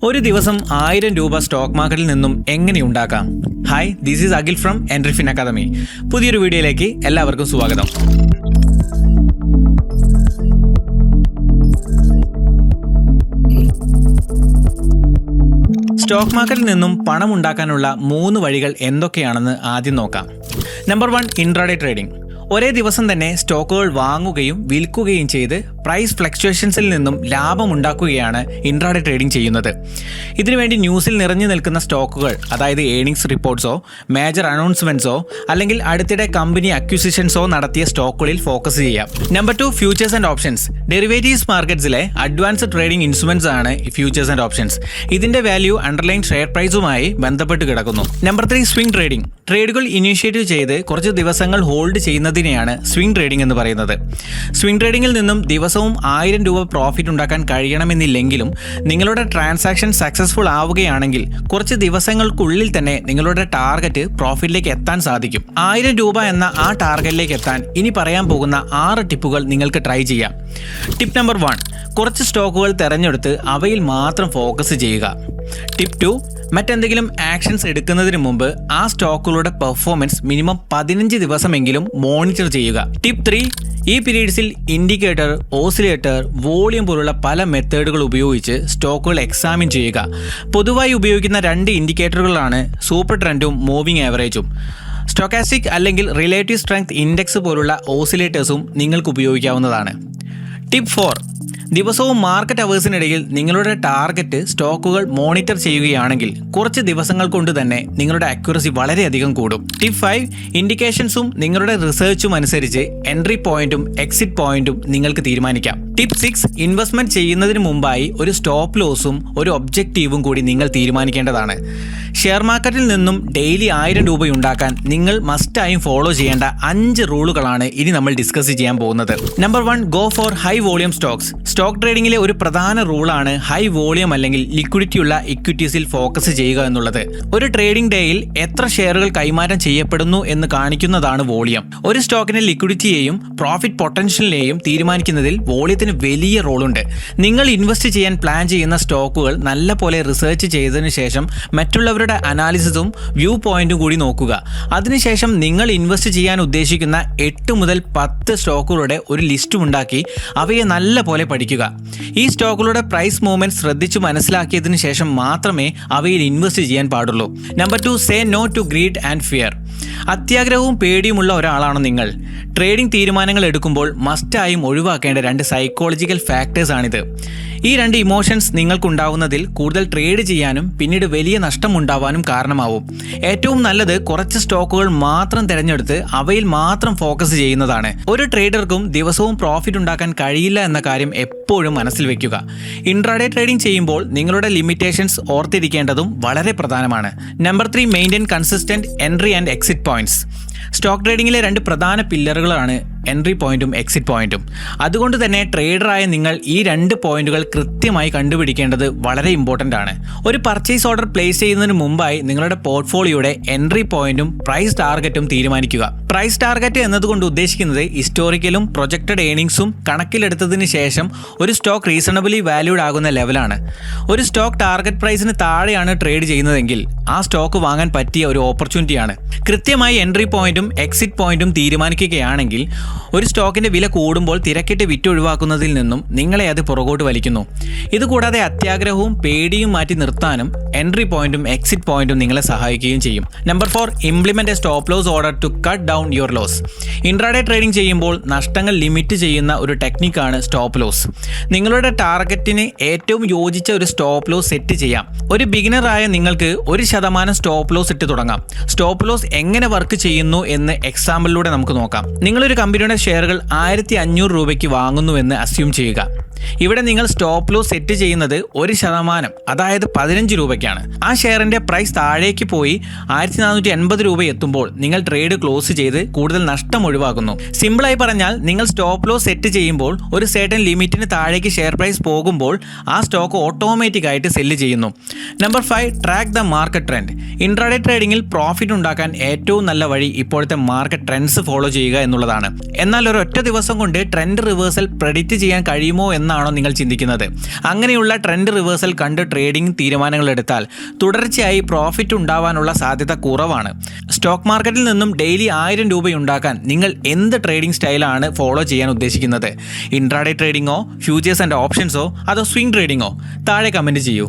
ഒരു ദിവസം 1000 രൂപ സ്റ്റോക്ക് മാർക്കറ്റിൽ നിന്നും എങ്ങനെ ഉണ്ടാക്കാം? Hi, this is Akhil from Entrifin academy. പുതിയൊരു വീഡിയോയിലേക്ക് എല്ലാവർക്കും സ്വാഗതം. സ്റ്റോക്ക് മാർക്കറ്റിൽ നിന്നും പണം ഉണ്ടാക്കാനുള്ള 3 വഴികൾ എന്തൊക്കെയാണെന്ന് ആദ്യം നോക്കാം. Number 1, intraday trading. ഒരേ ദിവസം തന്നെ സ്റ്റോക്കുകൾ വാങ്ങുകയും വിൽക്കുകയും ചെയ്ത് പ്രൈസ് ഫ്ലക്ച്വേഷൻസിൽ നിന്നും ലാഭമുണ്ടാക്കുകയാണ് ഇൻട്രാഡേ ട്രേഡിംഗ് ചെയ്യുന്നത്. ഇതിനുവേണ്ടി ന്യൂസിൽ നിറഞ്ഞു നിൽക്കുന്ന സ്റ്റോക്കുകൾ, അതായത് ഏണിംഗ്സ് റിപ്പോർട്ട്സോ മേജർ അനൗൺസ്മെന്റ്സോ അല്ലെങ്കിൽ അടുത്തിടെ കമ്പനി അക്വിസിഷൻസോ നടത്തിയ സ്റ്റോക്കുകളിൽ ഫോക്കസ് ചെയ്യാം. Number 2, futures and options. Derivatives മാർക്കറ്റ്സിലെ അഡ്വാൻസ്ഡ് ട്രേഡിംഗ് ഇൻസ്ട്രുമെന്റ്സ് ആണ് ഫ്യൂച്ചേഴ്സ് ആൻഡ് ഓപ്ഷൻസ്. ഇതിന്റെ വാല്യൂ അണ്ടർലൈൻ ഷെയർ പ്രൈസുമായി ബന്ധപ്പെട്ട് കിടക്കുന്നു. Number 3, swing trading. ട്രേഡുകൾ ഇനീഷ്യേറ്റീവ് ചെയ്ത് കുറച്ച് ദിവസങ്ങൾ ഹോൾഡ് ചെയ്യുന്നതിനെയാണ് സ്വിംഗ് ട്രേഡിംഗ് എന്ന് പറയുന്നത്. സ്വിംഗ് ട്രേഡിംഗിൽ നിന്നും ദിവസവും 1000 രൂപ പ്രോഫിറ്റ് ഉണ്ടാക്കാൻ കഴിയണമെന്നില്ലെങ്കിലും നിങ്ങളുടെ ട്രാൻസാക്ഷൻ സക്സസ്ഫുൾ ആവുകയാണെങ്കിൽ കുറച്ച് ദിവസങ്ങൾക്കുള്ളിൽ തന്നെ നിങ്ങളുടെ ടാർഗറ്റ് പ്രോഫിറ്റിലേക്ക് എത്താൻ സാധിക്കും. 1000 രൂപ എന്ന ആ ടാർഗറ്റിലേക്ക് എത്താൻ ഇനി പറയാൻ പോകുന്ന 6 ടിപ്പുകൾ നിങ്ങൾക്ക് ട്രൈ ചെയ്യാം. ടിപ്പ് നമ്പർ 1, കുറച്ച് സ്റ്റോക്കുകൾ തിരഞ്ഞെടുത്ത് അവയിൽ മാത്രം ഫോക്കസ് ചെയ്യുക. ടിപ്പ് 2, മറ്റെന്തെങ്കിലും ആക്ഷൻസ് എടുക്കുന്നതിന് മുമ്പ് ആ സ്റ്റോക്കുകളുടെ പെർഫോമൻസ് മിനിമം 15 ദിവസമെങ്കിലും മോണിറ്റർ ചെയ്യുക. ടിപ്പ് 3, ഈ പീരീഡ്സിൽ ഇൻഡിക്കേറ്റർ, ഓസിലേറ്റർ, വോളിയം പോലുള്ള പല മെത്തേഡുകൾ ഉപയോഗിച്ച് സ്റ്റോക്കുകൾ എക്സാമിൻ ചെയ്യുക. പൊതുവായി ഉപയോഗിക്കുന്ന 2 ഇൻഡിക്കേറ്ററുകളാണ് സൂപ്പർ ട്രെൻഡും മൂവിംഗ് ആവറേജും. സ്റ്റോക്കാസ്റ്റിക് അല്ലെങ്കിൽ റിലേറ്റീവ് സ്ട്രെങ്ത് ഇൻഡെക്സ് പോലുള്ള ഓസിലേറ്റേഴ്സും നിങ്ങൾക്ക് ഉപയോഗിക്കാവുന്നതാണ്. ടിപ്പ് 4, ദിവസവും മാർക്കറ്റ് അവേഴ്സിനിടയിൽ നിങ്ങളുടെ ടാർഗറ്റ് സ്റ്റോക്കുകൾ മോണിറ്റർ ചെയ്യുകയാണെങ്കിൽ കുറച്ച് ദിവസങ്ങൾ കൊണ്ട് തന്നെ നിങ്ങളുടെ അക്യുറസി വളരെയധികം കൂടും. ടിപ്പ് 5, ഇൻഡിക്കേഷൻസും നിങ്ങളുടെ റിസർച്ചും അനുസരിച്ച് എൻട്രി പോയിന്റും എക്സിറ്റ് പോയിന്റും നിങ്ങൾക്ക് തീരുമാനിക്കാം. ടിപ്പ് 6, ഇൻവെസ്റ്റ്മെന്റ് ചെയ്യുന്നതിന് മുമ്പായി ഒരു സ്റ്റോപ്പ് ലോസും ഒരു ഒബ്ജക്റ്റീവും കൂടി നിങ്ങൾ തീരുമാനിക്കേണ്ടതാണ്. ഷെയർ മാർക്കറ്റിൽ നിന്നും ഡെയിലി 1000 രൂപ ഉണ്ടാക്കാൻ നിങ്ങൾ മസ്റ്റായും ഫോളോ ചെയ്യേണ്ട 5 റൂളുകളാണ് ഇനി നമ്മൾ ഡിസ്കസ് ചെയ്യാൻ പോകുന്നത്. Number 1, go for high volume stocks. Stock ട്രേഡിംഗിലെ ഒരു പ്രധാന റൂളാണ് ഹൈ വോളിയം അല്ലെങ്കിൽ ലിക്വിഡിറ്റിയുള്ള ഇക്വിറ്റീസിൽ ഫോക്കസ് ചെയ്യുക എന്നുള്ളത്. ഒരു ട്രേഡിംഗ് ഡേയിൽ എത്ര ഷെയറുകൾ കൈമാറ്റം ചെയ്യപ്പെടുന്നു എന്ന് കാണിക്കുന്നതാണ് വോളിയം. ഒരു സ്റ്റോക്കിന്റെ ലിക്വിഡിറ്റിയെയും പ്രോഫിറ്റ് പൊട്ടൻഷ്യലിനെയും തീരുമാനിക്കുന്നതിൽ വോളിയത്തിന് വലിയ റോളുണ്ട്. നിങ്ങൾ ഇൻവെസ്റ്റ് ചെയ്യാൻ പ്ലാൻ ചെയ്യുന്ന സ്റ്റോക്കുകൾ നല്ല പോലെ റിസർച്ച് ചെയ്തതിനു ശേഷം മറ്റുള്ളവരുടെ അനാലിസിസും വ്യൂ പോയിന്റും കൂടി നോക്കുക. അതിനുശേഷം നിങ്ങൾ ഇൻവെസ്റ്റ് ചെയ്യാൻ ഉദ്ദേശിക്കുന്ന 8 മുതൽ 10 സ്റ്റോക്കുകളുടെ ഒരു ലിസ്റ്റ് ഉണ്ടാക്കി അവയെ നല്ല പോലെ പഠിക്കുക. ഈ സ്റ്റോക്കുകളുടെ പ്രൈസ് മൂവ്മെന്റ് ശ്രദ്ധിച്ചു മനസ്സിലാക്കിയതിനു ശേഷം മാത്രമേ അവയിൽ ഇൻവെസ്റ്റ് ചെയ്യാൻ പാടുള്ളൂ. Number 2, say no to greed and fear. അത്യാഗ്രഹവും പേടിയുമുള്ള ഒരാളാണോ നിങ്ങൾ? ട്രേഡിംഗ് തീരുമാനങ്ങൾ എടുക്കുമ്പോൾ മസ്റ്റായും ഒഴിവാക്കേണ്ട 2 സൈക്കോളജിക്കൽ ഫാക്ടേഴ്സ് ആണിത്. ഈ 2 ഇമോഷൻസ് നിങ്ങൾക്കുണ്ടാവുന്നതിൽ കൂടുതൽ ട്രേഡ് ചെയ്യാനും പിന്നീട് വലിയ നഷ്ടം ഉണ്ടാവാനും കാരണമാവും. ഏറ്റവും നല്ലത് കുറച്ച് സ്റ്റോക്കുകൾ മാത്രം തിരഞ്ഞെടുത്ത് അവയിൽ മാത്രം ഫോക്കസ് ചെയ്യുന്നതാണ്. ഒരു ട്രേഡർക്കും ദിവസവും പ്രോഫിറ്റ് ഉണ്ടാക്കാൻ കഴിയില്ല എന്ന കാര്യം എപ്പോഴും മനസ്സിൽ വെക്കുക. ഇൻട്രാഡേ ട്രേഡിംഗ് ചെയ്യുമ്പോൾ നിങ്ങളുടെ ലിമിറ്റേഷൻസ് ഓർത്തിരിക്കേണ്ടതും വളരെ പ്രധാനമാണ്. Number 3, maintain consistent entry and exit points. Stock ട്രേഡിംഗിലെ 2 പ്രധാന പില്ലറുകളാണ് എൻട്രി പോയിന്റും എക്സിറ്റ് പോയിന്റും. അതുകൊണ്ട് തന്നെ ട്രേഡറായ നിങ്ങൾ ഈ 2 പോയിന്റുകൾ കൃത്യമായി കണ്ടുപിടിക്കേണ്ടത് വളരെ ഇമ്പോർട്ടൻ്റ് ആണ്. ഒരു പർച്ചേസ് ഓർഡർ പ്ലേസ് ചെയ്യുന്നതിന് മുമ്പായി നിങ്ങളുടെ പോർട്ട്ഫോളിയോയുടെ എൻട്രി പോയിന്റും പ്രൈസ് ടാർഗറ്റും തീരുമാനിക്കുക. പ്രൈസ് ടാർഗറ്റ് എന്നതുകൊണ്ട് ഉദ്ദേശിക്കുന്നത് ഹിസ്റ്റോറിക്കലും പ്രൊജക്റ്റഡ് ഏണിംഗ്സും കണക്കിലെടുത്തതിന് ശേഷം ഒരു സ്റ്റോക്ക് റീസണബിളി വാല്യൂഡ് ആകുന്ന ലെവലാണ്. ഒരു സ്റ്റോക്ക് ടാർഗറ്റ് പ്രൈസിന് താഴെയാണ് ട്രേഡ് ചെയ്യുന്നതെങ്കിൽ ആ സ്റ്റോക്ക് വാങ്ങാൻ പറ്റിയ ഒരു ഓപ്പർച്യൂണിറ്റിയാണ്. കൃത്യമായി എൻട്രി പോയിന്റും എക്സിറ്റ് പോയിന്റും തീരുമാനിക്കുകയാണെങ്കിൽ ഒരു സ്റ്റോക്കിന്റെ വില കൂടുമ്പോൾ തിരക്കിട്ട് വിറ്റൊഴിവാക്കുന്നതിൽ നിന്നും നിങ്ങളെ അത് പുറകോട്ട് വലിക്കുന്നു. ഇതുകൂടാതെ അത്യാഗ്രഹവും പേടിയും മാറ്റി നിർത്താനും എൻട്രി പോയിന്റും എക്സിറ്റ് പോയിന്റും നിങ്ങളെ സഹായിക്കുകയും ചെയ്യും. Number 4, implement a stop loss order to cut down your loss. Intraday trading ചെയ്യുമ്പോൾ നഷ്ടങ്ങൾ ലിമിറ്റ് ചെയ്യുന്ന ഒരു ടെക്നിക്കാണ് സ്റ്റോപ്പ് ലോസ്. നിങ്ങളുടെ ടാർഗറ്റിന് ഏറ്റവും യോജിച്ച ഒരു സ്റ്റോപ്പ് ലോസ് സെറ്റ് ചെയ്യാം. ഒരു ബിഗിനറായ നിങ്ങൾക്ക് 1% സ്റ്റോപ്പ് ലോസ് ഇട്ട് തുടങ്ങാം. സ്റ്റോപ്പ് ലോസ് എങ്ങനെ വർക്ക് ചെയ്യുന്നു എന്ന് എക്സാമ്പിളിലൂടെ നമുക്ക് നോക്കാം. നിങ്ങളൊരു കമ്പനിയുടെ ഷെയറുകൾ 1500 രൂപയ്ക്ക് വാങ്ങുന്നുവെന്ന് അസ്യൂം ചെയ്യുക. ഇവിടെ നിങ്ങൾ സ്റ്റോപ്പ് ലോസ് സെറ്റ് ചെയ്യുന്നത് 1%, അതായത് 15 രൂപയ്ക്കാണ്. ആ ഷെയറിന്റെ പ്രൈസ് താഴേക്ക് പോയി 1480 രൂപ എത്തുമ്പോൾ നിങ്ങൾ ട്രേഡ് ക്ലോസ് ചെയ്ത് കൂടുതൽ നഷ്ടം ഒഴിവാക്കുന്നു. സിമ്പിളായി പറഞ്ഞാൽ നിങ്ങൾ സ്റ്റോപ്പ് ലോസ് സെറ്റ് ചെയ്യുമ്പോൾ ഒരു സർട്ടൻ ലിമിറ്റിന് താഴേക്ക് ഷെയർ പ്രൈസ് പോകുമ്പോൾ ആ സ്റ്റോക്ക് ഓട്ടോമാറ്റിക് ആയിട്ട് സെല്ല് ചെയ്യുന്നു. Number 5, track the market trend. Intraday ട്രേഡിംഗിൽ പ്രോഫിറ്റ് ഉണ്ടാക്കാൻ ഏറ്റവും നല്ല വഴി ഇപ്പോഴത്തെ മാർക്കറ്റ് ട്രെൻഡ്സ് ഫോളോ ചെയ്യുക എന്നുള്ളതാണ്. എന്നാൽ ഒരൊറ്റ ദിവസം കൊണ്ട് ട്രെൻഡ് റിവേഴ്സൽ പ്രെഡിക്റ്റ് ചെയ്യാൻ കഴിയുമോ എന്ന എന്നാണോ നിങ്ങൾ ചിന്തിക്കുന്നത്? അങ്ങനെയുള്ള ട്രെൻഡ് റിവേഴ്സൽ കണ്ട് ട്രേഡിംഗ് തീരുമാനങ്ങൾ എടുത്താൽ തുടർച്ചയായി പ്രോഫിറ്റ് ഉണ്ടാവാനുള്ള സാധ്യത കുറവാണ്. സ്റ്റോക്ക് മാർക്കറ്റിൽ നിന്നും ഡെയിലി 1000 രൂപ ഉണ്ടാക്കാൻ നിങ്ങൾ എന്ത് ട്രേഡിംഗ് സ്റ്റൈലാണ് ഫോളോ ചെയ്യാൻ ഉദ്ദേശിക്കുന്നത്? ഇൻട്രാഡേ ട്രേഡിംഗോ, ഫ്യൂച്ചേഴ്സ് ആൻഡ് ഓപ്ഷൻസോ, അതോ സ്വിംഗ് ട്രേഡിംഗോ? താഴെ കമൻറ്റ് ചെയ്യൂ.